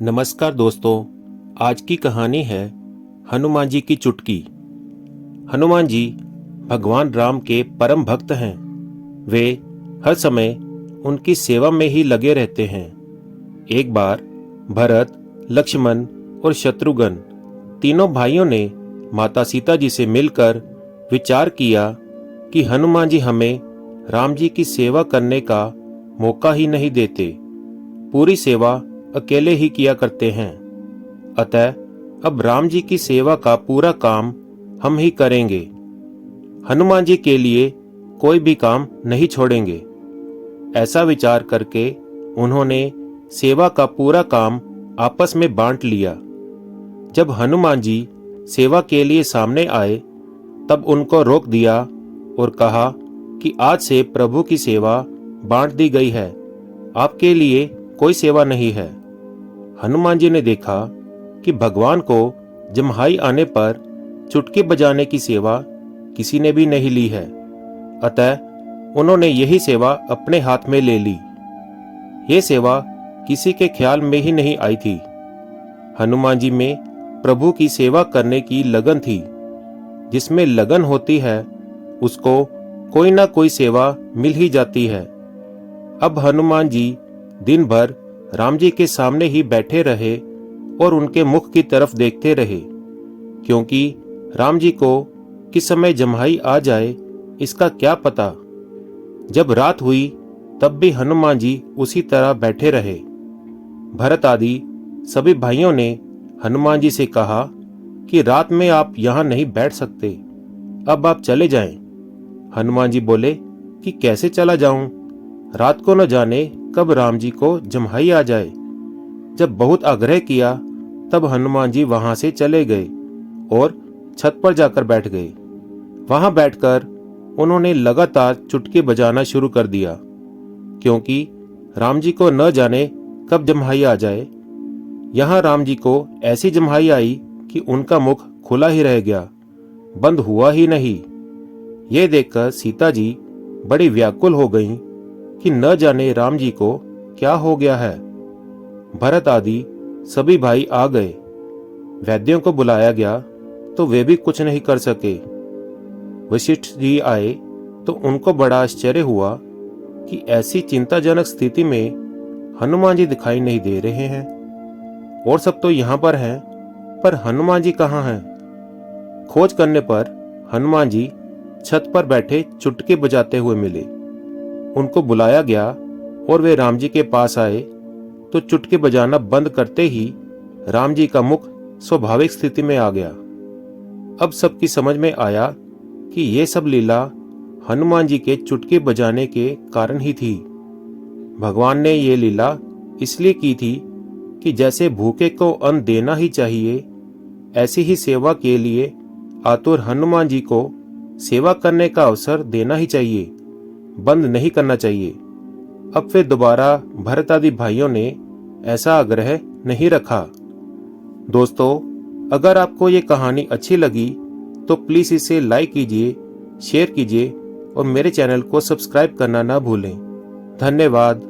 नमस्कार दोस्तों, आज की कहानी है हनुमान जी की चुटकी। हनुमान जी भगवान राम के परम भक्त हैं। वे हर समय उनकी सेवा में ही लगे रहते हैं। एक बार भरत, लक्ष्मण और शत्रुघ्न तीनों भाइयों ने माता सीता जी से मिलकर विचार किया कि हनुमान जी हमें राम जी की सेवा करने का मौका ही नहीं देते। पूरी सेवा अकेले ही किया करते हैं। अतः अब राम जी की सेवा का पूरा काम हम ही करेंगे। हनुमान जी के लिए कोई भी काम नहीं छोड़ेंगे। ऐसा विचार करके उन्होंने सेवा का पूरा काम आपस में बांट लिया। जब हनुमान जी सेवा के लिए सामने आए तब उनको रोक दिया और कहा कि आज से प्रभु की सेवा बांट दी गई है, आपके लिए कोई सेवा नहीं है। हनुमान जी ने देखा कि भगवान को जम्हाई आने पर चुटकी बजाने की सेवा किसी ने भी नहीं ली है। अतः उन्होंने यही सेवा अपने हाथ में ले ली। ये सेवा किसी के ख्याल में ही नहीं आई थी। हनुमान जी में प्रभु की सेवा करने की लगन थी। जिसमें लगन होती है उसको कोई ना कोई सेवा मिल ही जाती है। अब हनुमान जी दिन भर राम जी के सामने ही बैठे रहे और उनके मुख की तरफ देखते रहे, क्योंकि राम जी को किस समय जम्हाई आ जाए इसका क्या पता। जब रात हुई तब भी हनुमान जी उसी तरह बैठे रहे। भरत आदि सभी भाइयों ने हनुमान जी से कहा कि रात में आप यहाँ नहीं बैठ सकते, अब आप चले जाएं। हनुमान जी बोले कि कैसे चला जाऊं, रात को न जाने कब राम जी को जम्हाई आ जाए। जब बहुत आग्रह किया तब हनुमान जी वहां से चले गए और छत पर जाकर बैठ गए। वहां बैठकर उन्होंने लगातार चुटकी बजाना शुरू कर दिया, क्योंकि राम जी को न जाने कब जम्हाई आ जाए। यहाँ राम जी को ऐसी जम्हाई आई कि उनका मुख खुला ही रह गया, बंद हुआ ही नहीं। ये देखकर सीता जी बड़ी व्याकुल हो गईं कि न जाने राम जी को क्या हो गया है। भरत आदि सभी भाई आ गए। वैद्यों को बुलाया गया तो वे भी कुछ नहीं कर सके। वशिष्ठ जी आए तो उनको बड़ा आश्चर्य हुआ कि ऐसी चिंताजनक स्थिति में हनुमान जी दिखाई नहीं दे रहे हैं। और सब तो यहाँ पर हैं, पर हनुमान जी कहाँ हैं? खोज करने पर हनुमान जी छत पर बैठे चुटकी बजाते हुए मिले। उनको बुलाया गया और वे राम जी के पास आए तो चुटकी बजाना बंद करते ही राम जी का मुख स्वाभाविक स्थिति में आ गया। अब सबकी समझ में आया कि ये सब लीला हनुमान जी के चुटकी बजाने के कारण ही थी। भगवान ने ये लीला इसलिए की थी कि जैसे भूखे को अन्न देना ही चाहिए, ऐसी ही सेवा के लिए आतुर हनुमान जी को सेवा करने का अवसर देना ही चाहिए, बंद नहीं करना चाहिए। अब फिर दोबारा भरत आदि भाइयों ने ऐसा आग्रह नहीं रखा। दोस्तों, अगर आपको ये कहानी अच्छी लगी तो प्लीज इसे लाइक कीजिए, शेयर कीजिए और मेरे चैनल को सब्सक्राइब करना ना भूलें। धन्यवाद।